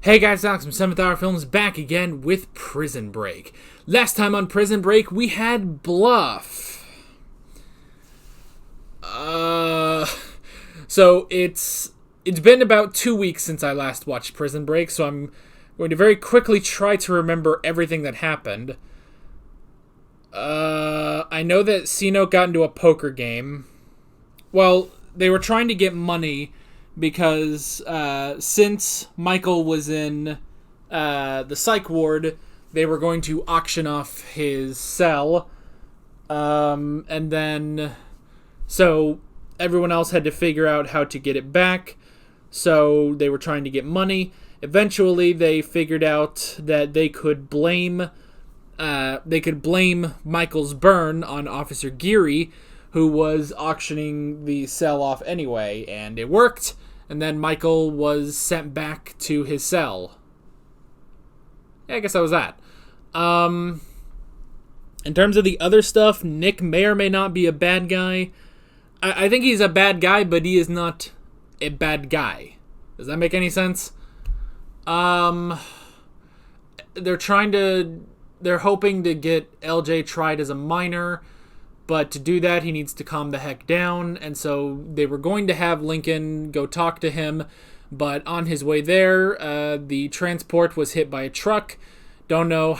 Hey guys, Alex from 7th Hour Films back again with Prison Break. Last time on Prison Break, we had Bluff. So it's been about 2 weeks since I last watched Prison Break, so I'm going to very quickly try to remember everything that happened. I know that Sino got into a poker game. Well, they were trying to get money because since Michael was in the psych ward, they were going to auction off his cell. And then, so everyone else had to figure out how to get it back. So they were trying to get money. Eventually, they figured out that they could blame Michael's burn on Officer Geary, who was auctioning the cell off anyway, and it worked, and then Michael was sent back to his cell. Yeah, I guess that was that. In terms of the other stuff, Nick may or may not be a bad guy. I think he's a bad guy, but he is not a bad guy. Does that make any sense? They're hoping to get LJ tried as a minor, but to do that, he needs to calm the heck down, and so they were going to have Lincoln go talk to him, but on his way there, the transport was hit by a truck. Don't know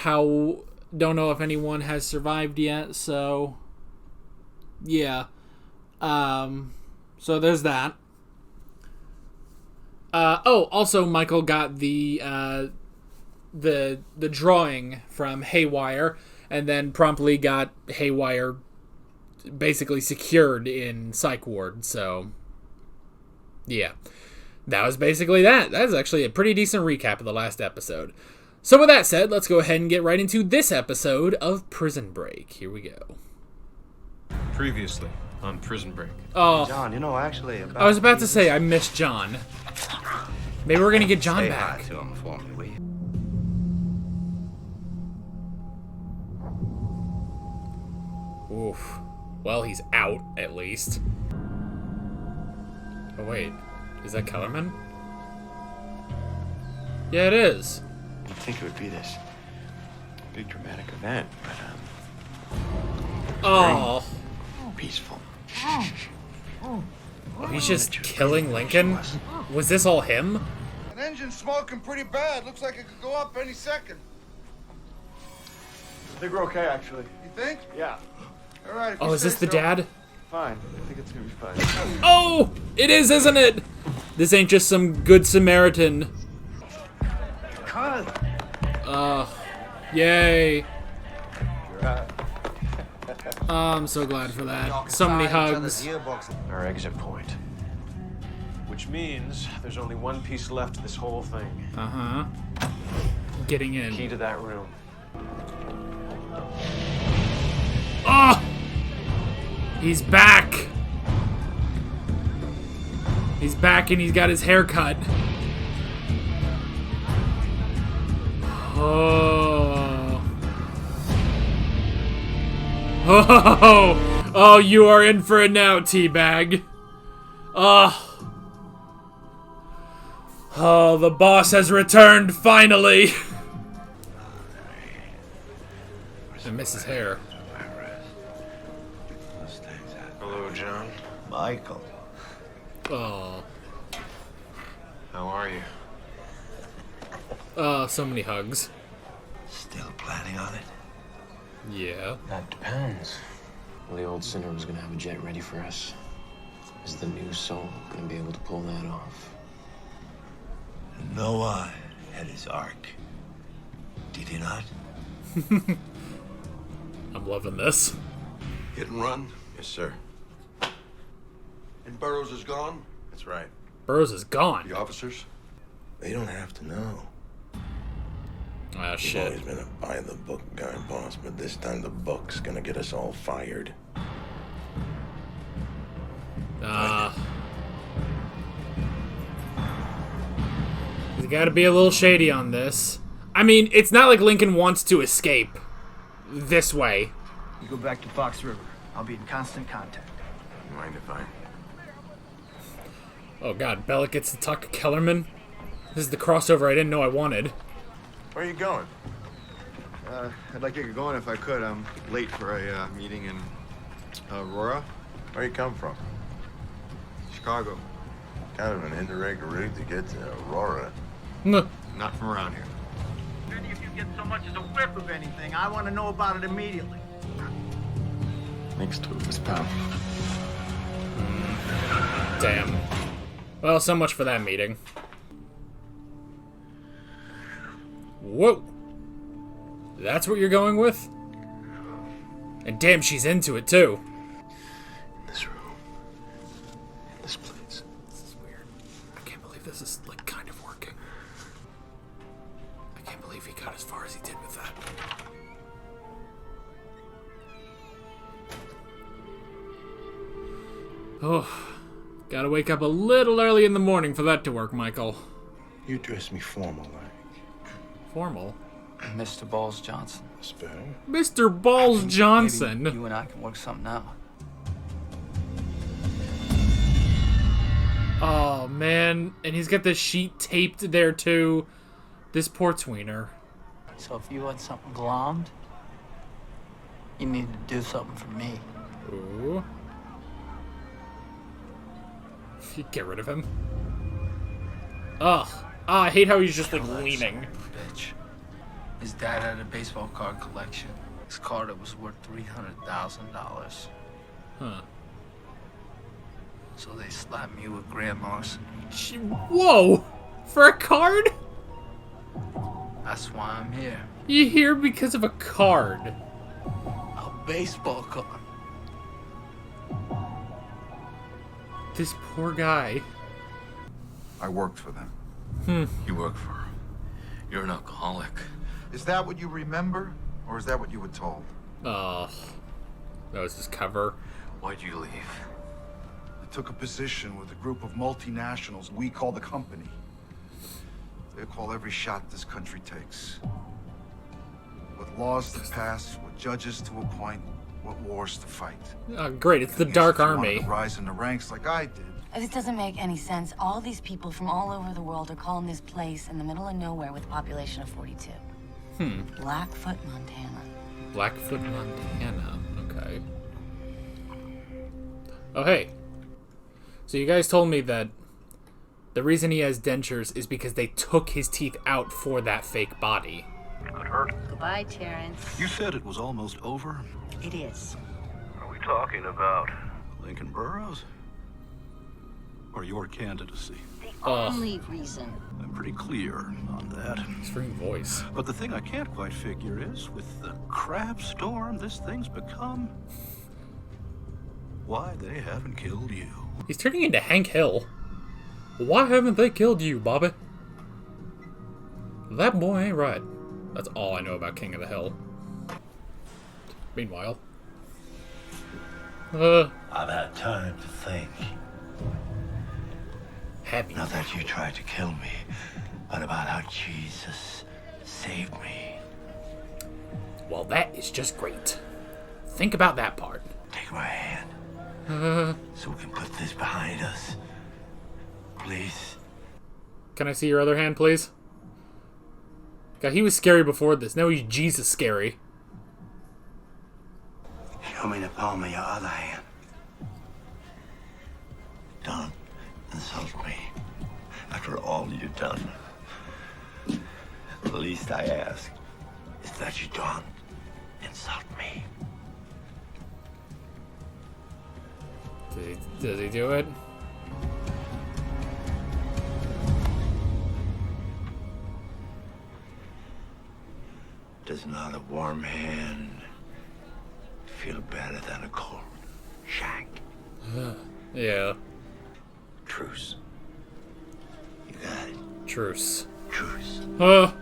if anyone has survived yet, so yeah. So there's that. Also Michael got the drawing from Haywire, and then promptly got Haywire basically secured in psych ward. So yeah, that was basically that. That's actually a pretty decent recap of the last episode. So with that said, let's go ahead and get right into this episode of Prison Break. Here we go. Previously on Prison Break. Oh, John, actually, I was about to say I missed John. Maybe we're gonna get John back. Say hi to him for me, will you? Oof. Well, he's out, at least. Oh, wait. Is that Kellerman? Yeah, it is. You'd think it would be this big dramatic event, but, Oh. peaceful. He's just killing Lincoln? Was this all him? An engine's smoking pretty bad. Looks like it could go up any second. I think we're okay, actually. You think? Yeah, All right. Oh, is this the dad? fine. I think it's gonna be fine. Oh! It is, isn't it? This ain't just some good Samaritan. Yay. Oh, I'm so glad for that. So many hugs. Our exit point. Which means there's only one piece left to this whole thing. Uh-huh. Getting Key in. to that room. Oh! He's back! He's back and he's got his hair cut. Oh. Oh! Oh, you are in for it now, Teabag. Oh. Oh, the boss has returned, finally! I miss his hair. Hello, John. Michael. Oh. How are you? Oh, so many hugs. Still planning on it? Yeah. That depends. Well, the old sinner was gonna have a jet ready for us. Is the new soul gonna be able to pull that off? Noah had his ark. Did he not? I'm loving this. Hit and run. Yes, sir. And Burroughs is gone. That's right. Burroughs is gone. The officers. They don't have to know. Ah, I've shit. always been a by-the-book guy, boss, but this time the book's gonna get us all fired. You gotta be a little shady on this. I mean, it's not like Lincoln wants to escape this way. You go back to Fox River. I'll be in constant contact. Mind if I? Oh god, Bellick gets to talk to Kellerman. This is the crossover I didn't know I wanted. Where are you going? I'd like to get going if I could. I'm late for a meeting in Aurora, Where you come from? Chicago. Kind of an indirect route to get to Aurora. Nuh. Not from around here. If any of you get so much as a whiff of anything, I want to know about it immediately. Thanks to his pal. Damn. Well, so much for that meeting. Whoa. That's what you're going with? And damn, she's into it, too. In this room. In this place. This is weird. I can't believe this is, like, kind of working. I can't believe he got as far as he did with that. Oh, gotta wake up a little early in the morning for that to work, Michael. You dress me formal like. Formal? Mr. Balls Johnson. Spell? Mr. Balls Johnson. Maybe you and I can work something out. Oh, man. And he's got the sheet taped there, too. This poor tweener. So if you want something glommed, you need to do something for me. Ooh. Get rid of him. Ugh. Ah, I hate how he's just, like, leaning. Bitch. His dad had a baseball card collection. His card was worth $300,000. Huh. So they slapped me with grand larceny. Whoa! For a card? That's why I'm here. You here because of a card. A baseball card. This poor guy. I worked for them. You work for him. You're an alcoholic. Is that what you remember, or is that what you were told? Ugh. That was his cover. Why'd you leave? I took a position with a group of multinationals we call the company. They call every shot this country takes. What laws to pass, what judges to appoint, what wars to fight. Great, it's the That means Dark if you wanted Army. to rise in the ranks like I did. This doesn't make any sense. All these people from all over the world are calling this place in the middle of nowhere with a population of 42. Blackfoot, Montana. Blackfoot, Montana. Okay. Oh, hey. So you guys told me that the reason he has dentures is because they took his teeth out for that fake body. Goodbye, Terrence. You said it was almost over? It is. Are we talking about Lincoln Burrows? Or your candidacy? The only reason. I'm pretty clear on that. His freaking voice. But the thing I can't quite figure is, with the crap storm this thing's become, why they haven't killed you. He's turning into Hank Hill. Why haven't they killed you, Bobby? That boy ain't right. That's all I know about King of the Hill. Meanwhile. I've had time to think. Have you? Not that you tried to kill me, but about how Jesus saved me. Well, that is just great. Think about that part. Take my hand. So we can put this behind us. Please. Can I see your other hand, please? God, he was scary before this. Now he's Jesus scary. Show me the palm of your other hand. Don't insult me. After all you've done, the least I ask is that you don't insult me. Does he do it? Does not a warm hand feel better than a cold shank? Yeah. Truce. You got it. Truce. Truce. Let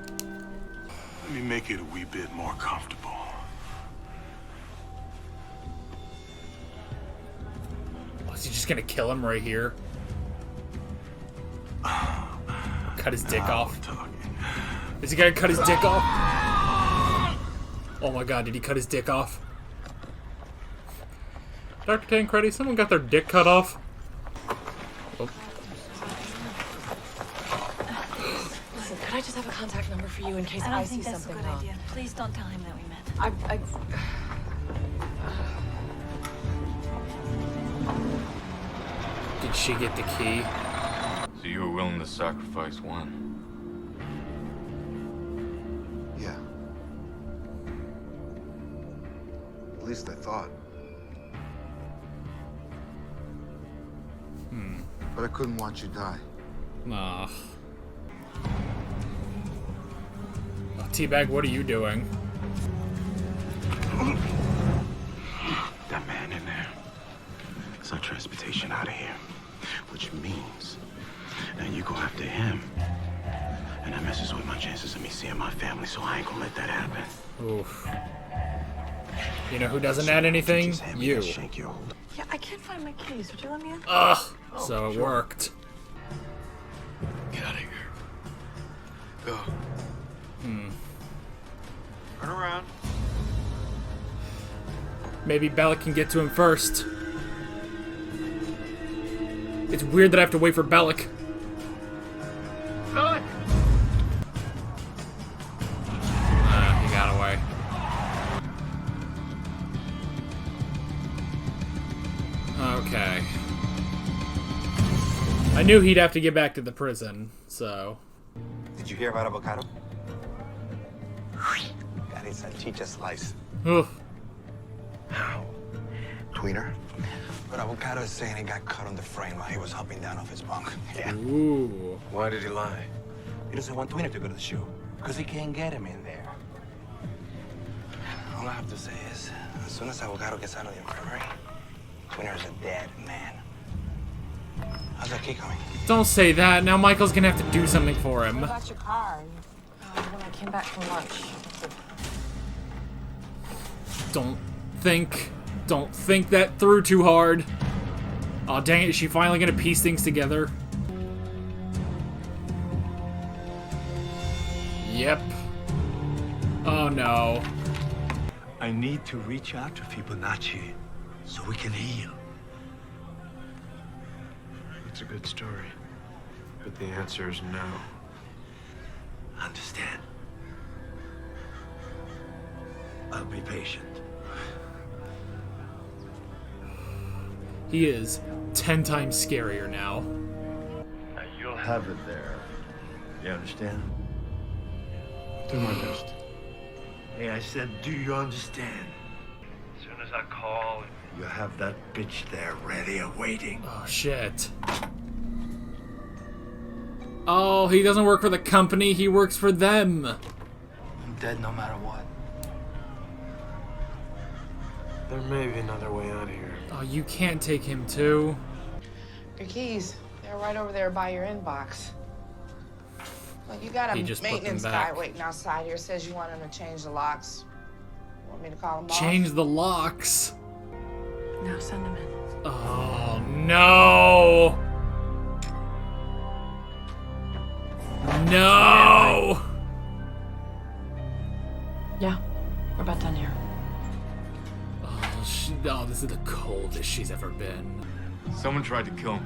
me make it a wee bit more comfortable. Is he just gonna kill him right here? Cut his dick off. Is he gonna cut his dick off? Oh my god, did he cut his dick off? Dr. Tancredi, someone got their dick cut off? Oh. Could I just have a contact number for you in case I I, don't see think that's a something good wrong? idea. Please don't tell him that we met. Did she get the key? So you were willing to sacrifice one? Yeah. At least I thought. But I couldn't watch you die. Nah. Teabag, what are you doing? That man in there. It's our transportation out of here. Which means that you go after him. And that messes with my chances of me seeing my family, so I ain't gonna let that happen. Oof. You know who doesn't add anything? You. Yeah, I can't find my keys. Would you let me in? Ugh. So it worked. Get out of here. Go. Turn around. Maybe Bellic can get to him first. It's weird that I have to wait for Bellic. Bellic! He got away. Okay. I knew he'd have to get back to the prison, so... Did you hear about avocado? Got his salchicha slice. Oof. How? Tweener? But avocado is saying he got cut on the frame while he was hopping down off his bunk. Yeah. Ooh. Why did he lie? He doesn't want Tweener to go to the show. Because he can't get him in there. All I have to say is, as soon as avocado gets out of the infirmary, Tweener is a dead man. How's that key coming? Don't say that. Now Michael's gonna have to do something for him. What about your car? When I came back from lunch. Don't think that through too hard. Oh dang it, is she finally gonna piece things together? Yep. Oh no. I need to reach out to Fibonacci so we can heal. It's a good story. But the answer is no. Understand? I'll be patient. He is 10 times scarier now. Now you'll have it there. You understand? Do my best. Hey, I said, do you understand? As soon as I call, you have that bitch there ready and waiting. Oh shit. Oh, he doesn't work for the company, he works for them. I'm dead no matter what. There may be another way out of here. Oh, you can't take him too. Your keys. They're right over there by your inbox. Well, you got He a just put them maintenance back. guy waiting outside here. Says you want him to change the locks. Want me to call him off? Change the locks. No, send him in. Oh no. No. Yeah, we're about done here. Oh, this is the coldest she's ever been. Someone tried to kill me.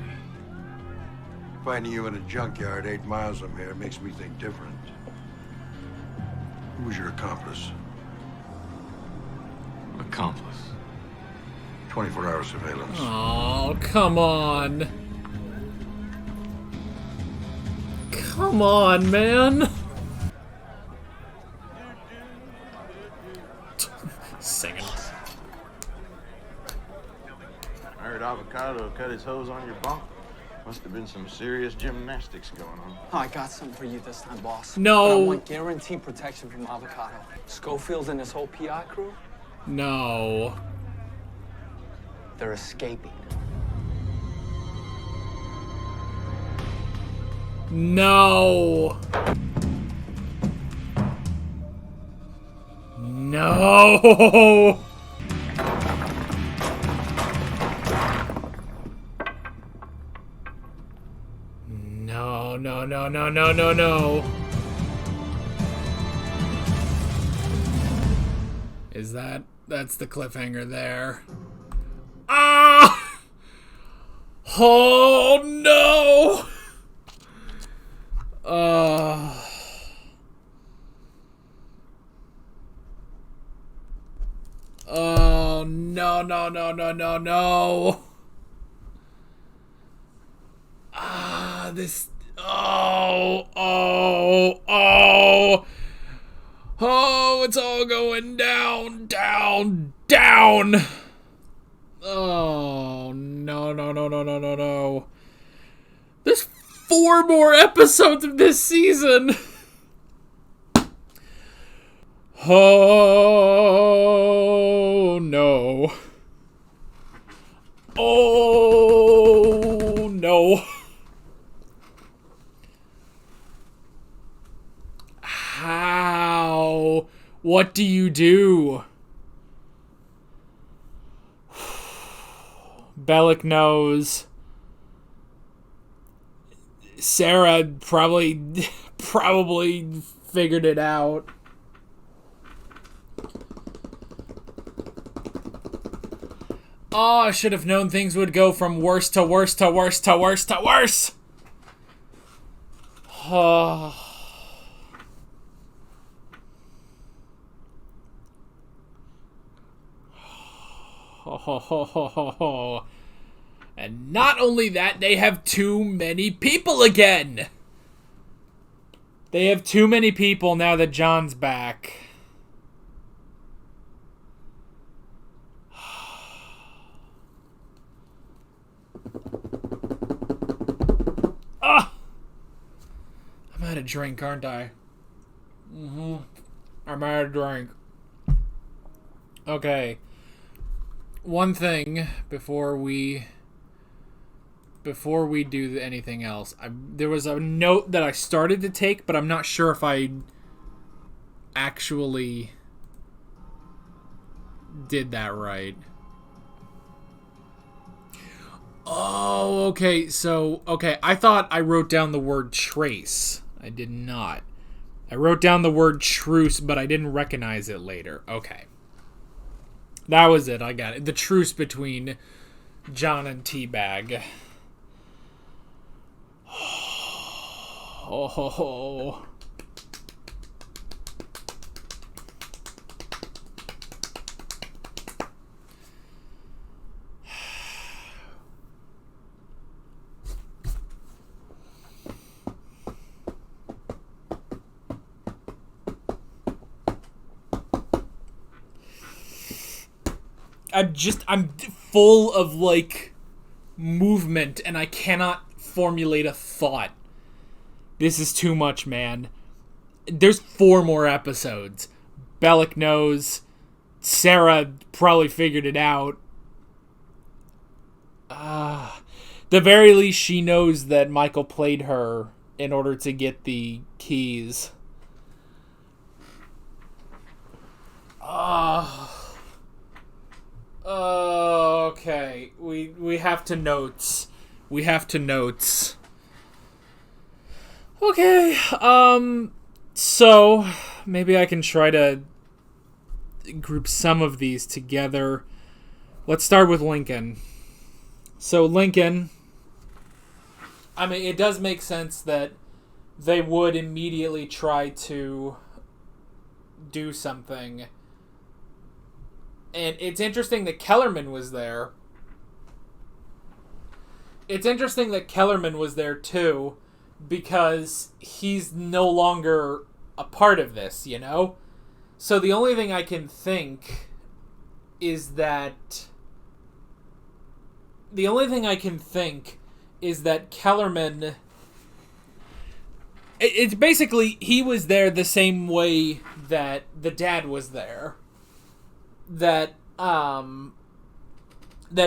Finding you in a junkyard 8 miles from here makes me think different. Who was your accomplice? Accomplice. 24-hour surveillance. Oh, come on. Come on, man. Singing. I heard Avocado cut his hose on your bunk. Must have been some serious gymnastics going on. Oh, I got something for you this time, boss. No. But I want guaranteed protection from Avocado. Schofield and his whole PI crew, No. they're escaping. No. No. No, no, no, no, no, no, no. Is that's the cliffhanger there. Ah! Oh no! Oh, no, no, no, no, no, no. This... Oh, oh, oh. Oh, it's all going down, down, down. Oh, no, no, no, no, no, no, no. There's 4 more episodes of this season. Oh, no. Oh, no. How? What do you do? Bellick knows. Sarah probably figured it out. Oh, I should have known things would go from worse to worse to worse to worse to worse. Oh. And not only that, they have too many people again. They have too many people now that John's back. Ah! I'm out of drink, aren't I? I'm out of drink. Okay. One thing before we do anything else, there was a note that I started to take, but I'm not sure if I actually did that right. Oh, okay. So, okay, I thought I wrote down the word trace. I did not. I wrote down the word truce, but I didn't recognize it later. Okay. That was it. I got it. The truce between John and Teabag. Oh. I'm full of, like, movement, and I cannot formulate a thought. This is too much, man. There's 4 more episodes. Bellick knows. Sarah probably figured it out. The very least, she knows that Michael played her in order to get the keys. Okay. We have to notes. We have to notes. Okay. So maybe I can try to group some of these together. Let's start with Lincoln. So Lincoln, I mean, it does make sense that they would immediately try to do something. And it's interesting that Kellerman was there. It's interesting that Kellerman was there too, because he's no longer a part of this, you know? So the only thing I can think is that Kellerman, it's basically, he was there the same way that the dad was there. That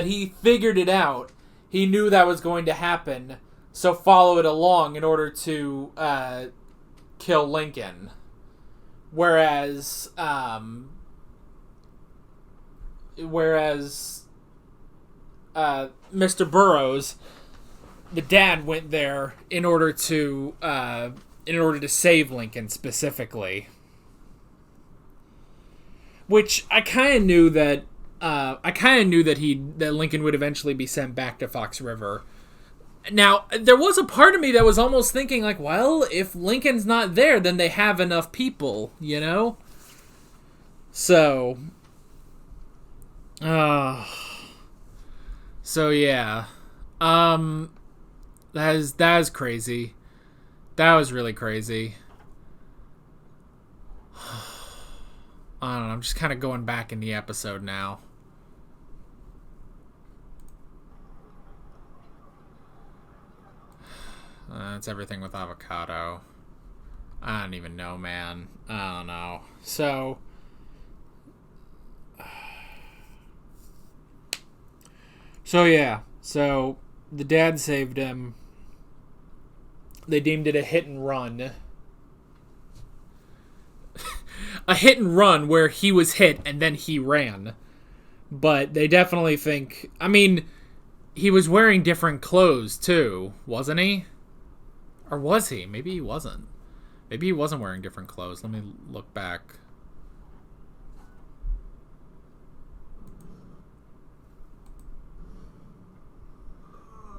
he figured it out. He knew that was going to happen, so follow it along in order to kill Lincoln. Whereas Mr. Burroughs, the dad, went there in order to save Lincoln specifically. Which I kind of knew that that Lincoln would eventually be sent back to Fox River. Now, there was a part of me that was almost thinking, like, well, if Lincoln's not there, then they have enough people, you know? So, So yeah. That is crazy. That was really crazy. I don't know, I'm just kind of going back in the episode now. That's everything with avocado. I don't even know, man. I don't know. So yeah. So the dad saved him. They deemed it a hit and run. A hit and run where he was hit and then he ran. But they definitely think... I mean, he was wearing different clothes too, wasn't he? Or was he? Maybe he wasn't. Maybe he wasn't wearing different clothes. Let me look back.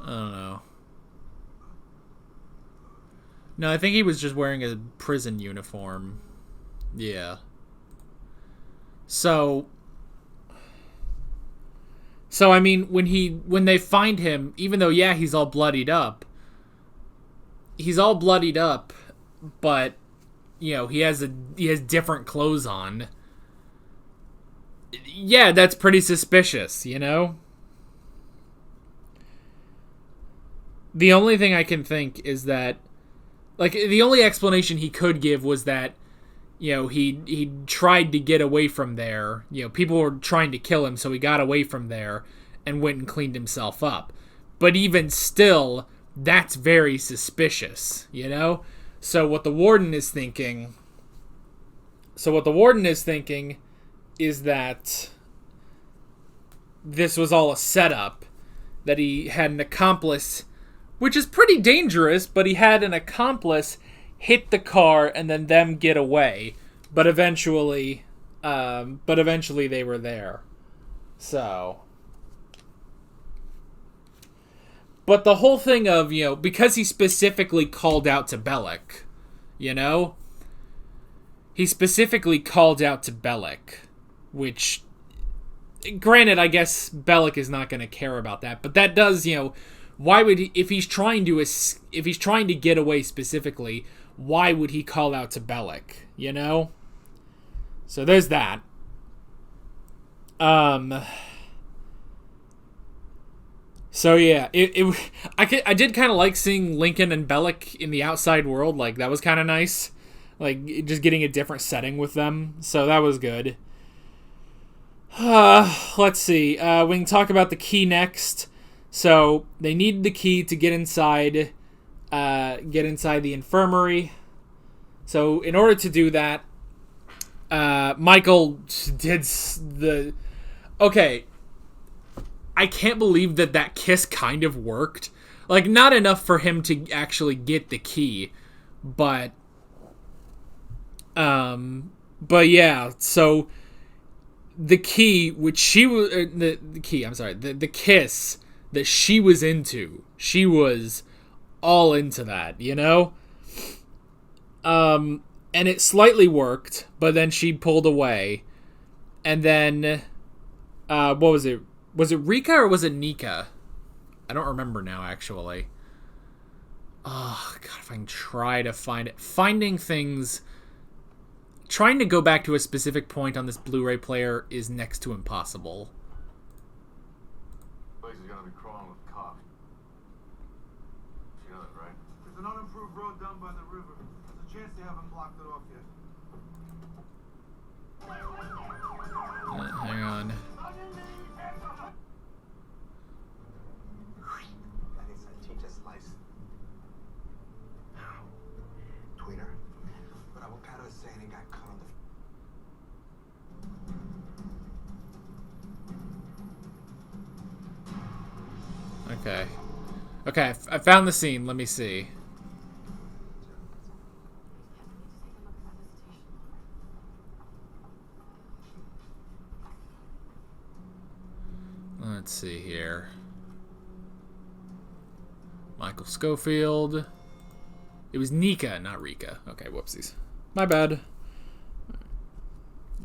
I don't know. No, I think he was just wearing a prison uniform. Yeah. So I mean, when they find him, even though yeah, he's all bloodied up, but you know, he has different clothes on. Yeah, that's pretty suspicious, you know? The only thing I can think is that, like, the only explanation he could give was that, you know, he tried to get away from there. You know, people were trying to kill him, so he got away from there and went and cleaned himself up. But even still, that's very suspicious, you know? So what the warden is thinking is that this was all a setup, that he had an accomplice, which is pretty dangerous, but he had an accomplice hit the car and then them get away. But eventually they were there. So. But the whole thing of, you know, because he specifically called out to Bellic, you know? He specifically called out to Bellic, which, granted, I guess Bellic is not going to care about that, but that does, you know, why would he, if he's trying to get away specifically, why would he call out to Bellic, you know? So there's that. So yeah, I did kind of like seeing Lincoln and Bellic in the outside world. Like, that was kind of nice. Like, just getting a different setting with them. So that was good. Let's see. We can talk about the key next. So they need the key to get inside the infirmary. So in order to do that, Michael did the... Okay, I can't believe that kiss kind of worked. Like, not enough for him to actually get the key, but yeah, so the key, which she was, the kiss that she was into, she was all into that, you know? And it slightly worked, but then she pulled away. And then, what was it? Was it Rika or was it Nika? I don't remember now, actually. Oh, God, if I can try to find it. Finding things... Trying to go back to a specific point on this Blu-ray player is next to impossible. Place is gonna be crawling with cops. You know that, right? There's an unimproved road down by the river. There's a chance they haven't blocked it off yet. Hang on. That is a teacher slice. Tweener. But avocado is saying he got caught on the... Okay. Okay, I found the scene. Let me see. Let's see here. Michael Schofield. It was Nika, not Rika. Okay, whoopsies. My bad.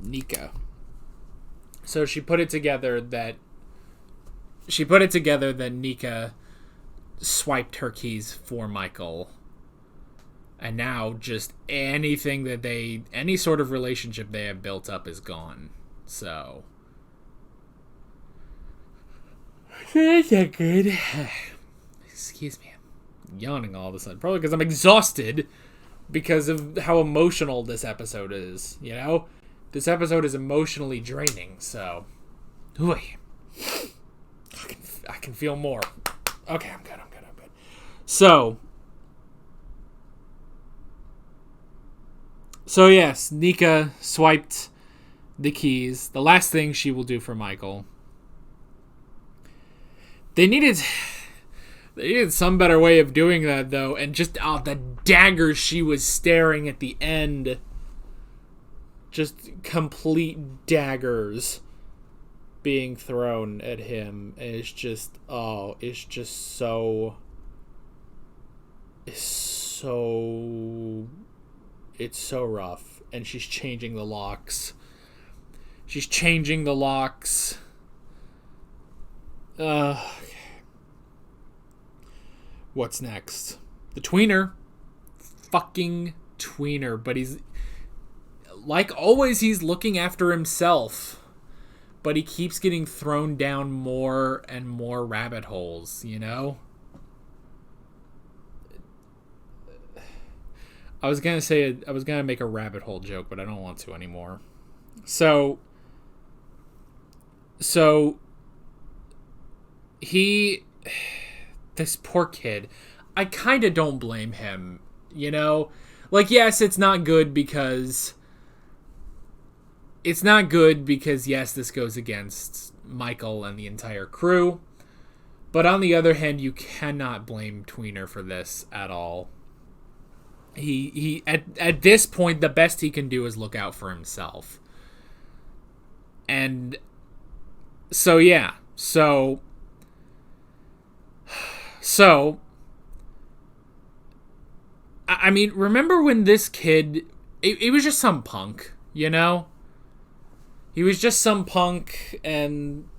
Nika. So she put it together that Nika swiped her keys for Michael. And now just any sort of relationship they have built up is gone. So that's not good. Excuse me. I'm yawning all of a sudden. Probably because I'm exhausted because of how emotional this episode is, you know? This episode is emotionally draining, so... Ooh, I can feel more. Okay, I'm good. So yes, Nika swiped the keys. The last thing she will do for Michael. They needed some better way of doing that, though, and just the daggers she was staring at the end. Just complete daggers being thrown at him. And it's just so... It's so rough. And she's changing the locks. What's next? The tweener. Fucking tweener. But he's... Like always, he's looking after himself. But he keeps getting thrown down more and more rabbit holes, you know? I was going to make a rabbit hole joke, but I don't want to anymore. So this poor kid, I kind of don't blame him, you know? Like, yes, it's not good because, yes, this goes against Michael and the entire crew. But on the other hand, you cannot blame Tweener for this at all. He at this point, the best he can do is look out for himself. And so, yeah. So I mean, remember when this kid, it was just some punk, you know? He was just some punk, and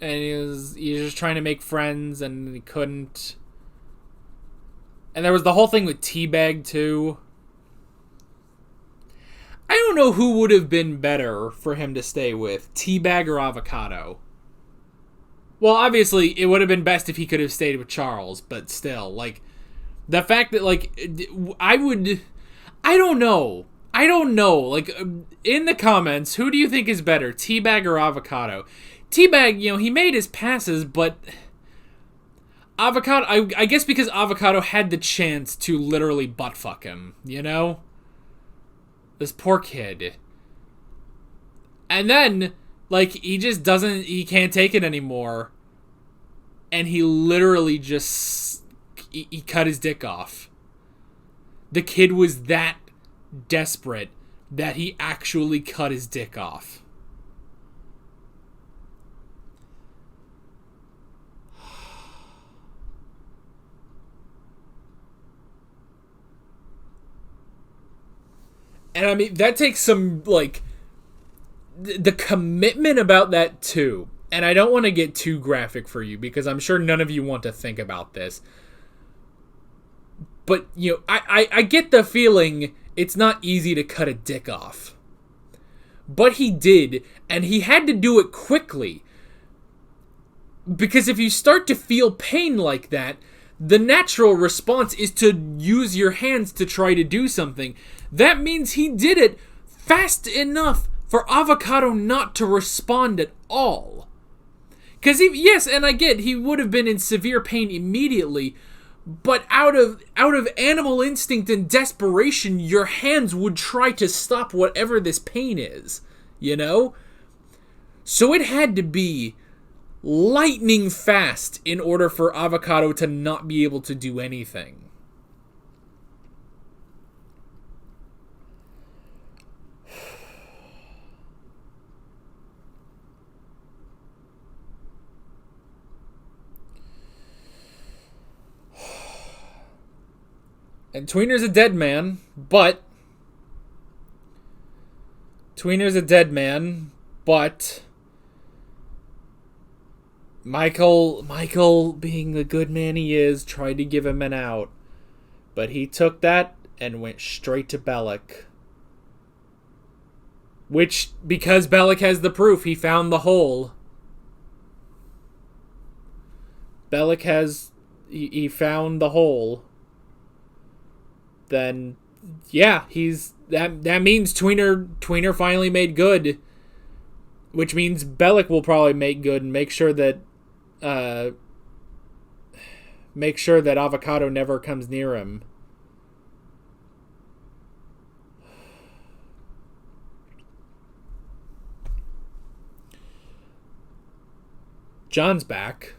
he was just trying to make friends, and he couldn't. And there was the whole thing with Teabag, too. I don't know who would have been better for him to stay with, Teabag or Avocado. Well, obviously, it would have been best if he could have stayed with Charles, but still, like, the fact that, like, I don't know. Like, in the comments, who do you think is better, Teabag or Avocado? Teabag, you know, he made his passes, but Avocado, I guess because Avocado had the chance to literally buttfuck him, you know? This poor kid. And then, like, he can't take it anymore. And he literally just, he cut his dick off. The kid was that desperate that he actually cut his dick off. And I mean, that takes some, like, the commitment about that, too. And I don't want to get too graphic for you, because I'm sure none of you want to think about this. But, you know, I get the feeling it's not easy to cut a dick off. But he did, and he had to do it quickly. Because if you start to feel pain like that, the natural response is to use your hands to try to do something. That means he did it fast enough for Avocado not to respond at all. Because, yes, and I get he would have been in severe pain immediately, but out of animal instinct and desperation, your hands would try to stop whatever this pain is, you know? So it had to be lightning fast in order for Avocado to not be able to do anything. And Tweener's a dead man, But Michael, being the good man he is, tried to give him an out. But he took that and went straight to Bellic. Which, because Bellic has the proof, he found the hole. Bellic has... He found the hole. Then, yeah, that means Tweener finally made good. Which means Bellic will probably make good and make sure that Avocado never comes near him. John's back.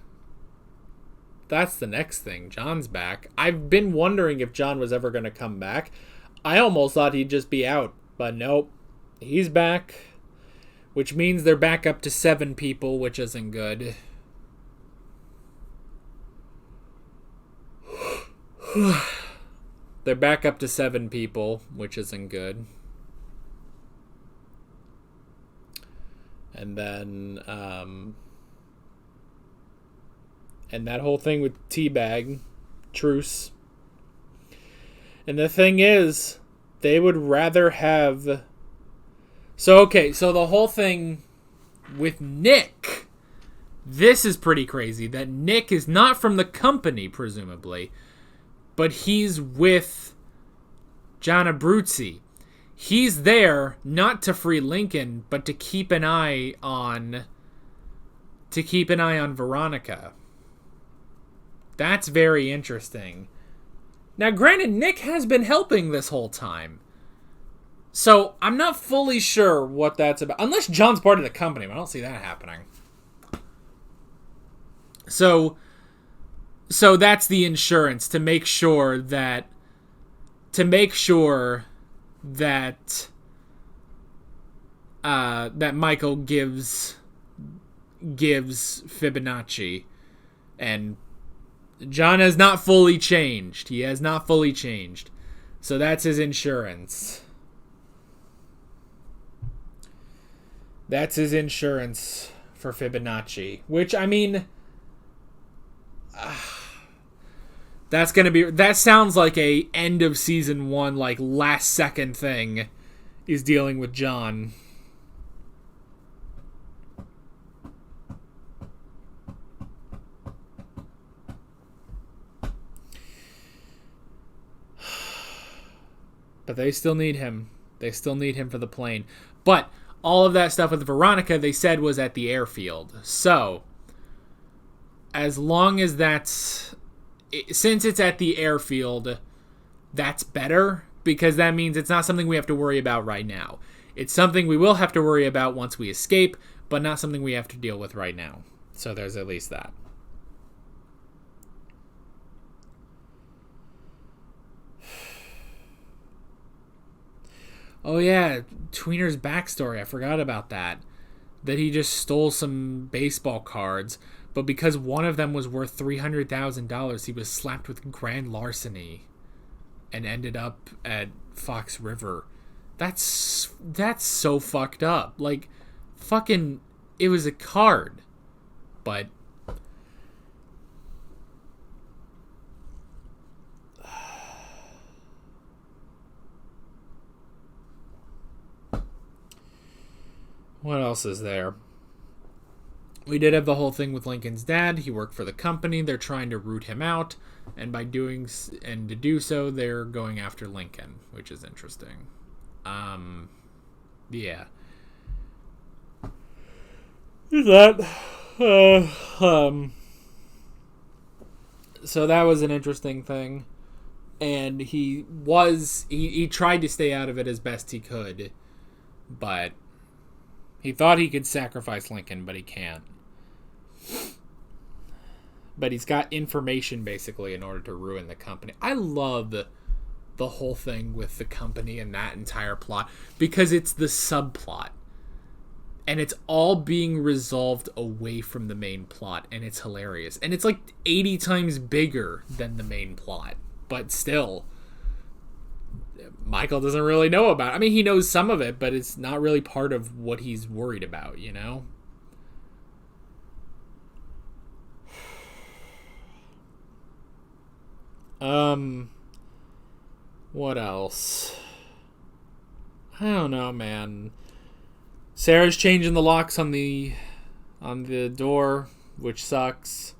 That's the next thing. John's back. I've been wondering if John was ever going to come back. I almost thought he'd just be out, but nope. He's back, which means they're back up to 7 people, which isn't good. They're back up to 7 people, which isn't good. And then, and that whole thing with Teabag, truce. And the thing is, they would rather have... So the whole thing with Nick, this is pretty crazy, that Nick is not from the company, presumably, but he's with John Abruzzi. He's there not to free Lincoln, but to keep an eye on Veronica. That's very interesting. Now, granted, Nick has been helping this whole time. So, I'm not fully sure what that's about. Unless John's part of the company. I don't see that happening. So that's the insurance to make sure that that Michael gives Fibonacci, and John has not fully changed. He has not fully changed. So that's his insurance. That's his insurance for Fibonacci. Which, I mean... that sounds like a end of season 1, like, last second thing is dealing with John. But they still need him. They still need him for the plane. But all of that stuff with Veronica, they said, was at the airfield. So, as long as since it's at the airfield, that's better, because that means it's not something we have to worry about right now. It's something we will have to worry about once we escape, but not something we have to deal with right now. So there's at least that. Oh yeah, Tweener's backstory. I forgot about that. That he just stole some baseball cards, but because one of them was worth $300,000, he was slapped with grand larceny and ended up at Fox River. That's so fucked up. Like, fucking, it was a card. But what else is there? We did have the whole thing with Lincoln's dad. He worked for the company. They're trying to root him out, and to do so, they're going after Lincoln, which is interesting. Yeah. That. So that was an interesting thing, and he tried to stay out of it as best he could, but he thought he could sacrifice Lincoln, but he can't. But he's got information, basically, in order to ruin the company. I love the whole thing with the company and that entire plot, because it's the subplot. And it's all being resolved away from the main plot, and it's hilarious. And it's like 80 times bigger than the main plot. But still, Michael doesn't really know about. I mean, he knows some of it, but it's not really part of what he's worried about, you know? What else? I don't know, man. Sarah's changing the locks on the door, which sucks.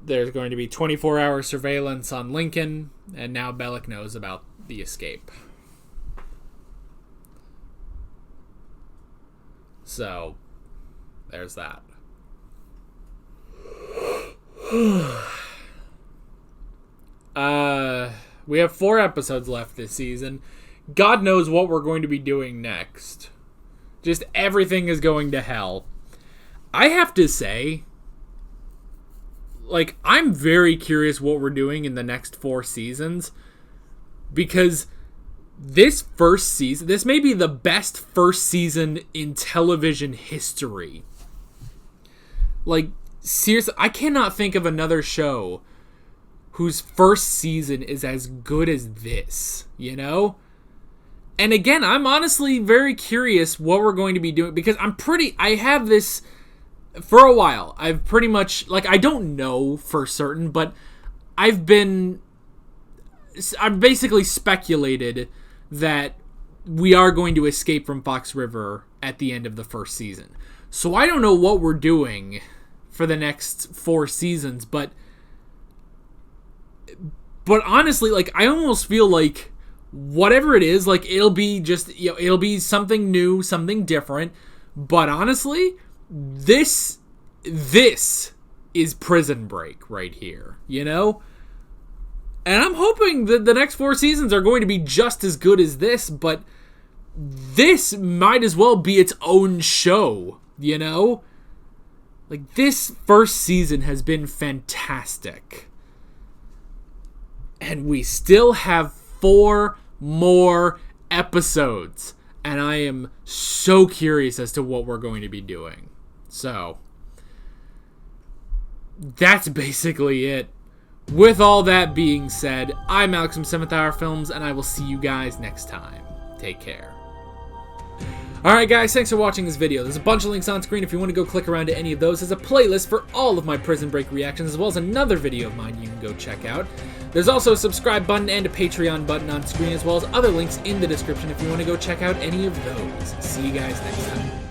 There's going to be 24-hour surveillance on Lincoln, and now Bellick knows about the escape. So, there's that. We have 4 episodes left this season. God knows what we're going to be doing next. Just everything is going to hell. I have to say, like, I'm very curious what we're doing in the next 4 seasons, because this first season, this may be the best first season in television history. Like, seriously, I cannot think of another show whose first season is as good as this, you know? And again, I'm honestly very curious what we're going to be doing, because I have this, for a while, I've pretty much, like, I don't know for certain, but I've basically speculated that we are going to escape from Fox River at the end of the first season. So I don't know what we're doing for the next 4 seasons, but honestly, like, I almost feel like whatever it is, like, it'll be just, you know, it'll be something new, something different. But honestly, this is Prison Break right here, you know? And I'm hoping that the next 4 seasons are going to be just as good as this, but this might as well be its own show, you know? Like, this first season has been fantastic. And we still have 4 more episodes. And I am so curious as to what we're going to be doing. So, that's basically it. With all that being said, I'm Alex from 7th Hour Films, and I will see you guys next time. Take care. Alright guys, thanks for watching this video. There's a bunch of links on screen if you want to go click around to any of those. There's a playlist for all of my Prison Break reactions, as well as another video of mine you can go check out. There's also a subscribe button and a Patreon button on screen, as well as other links in the description if you want to go check out any of those. See you guys next time.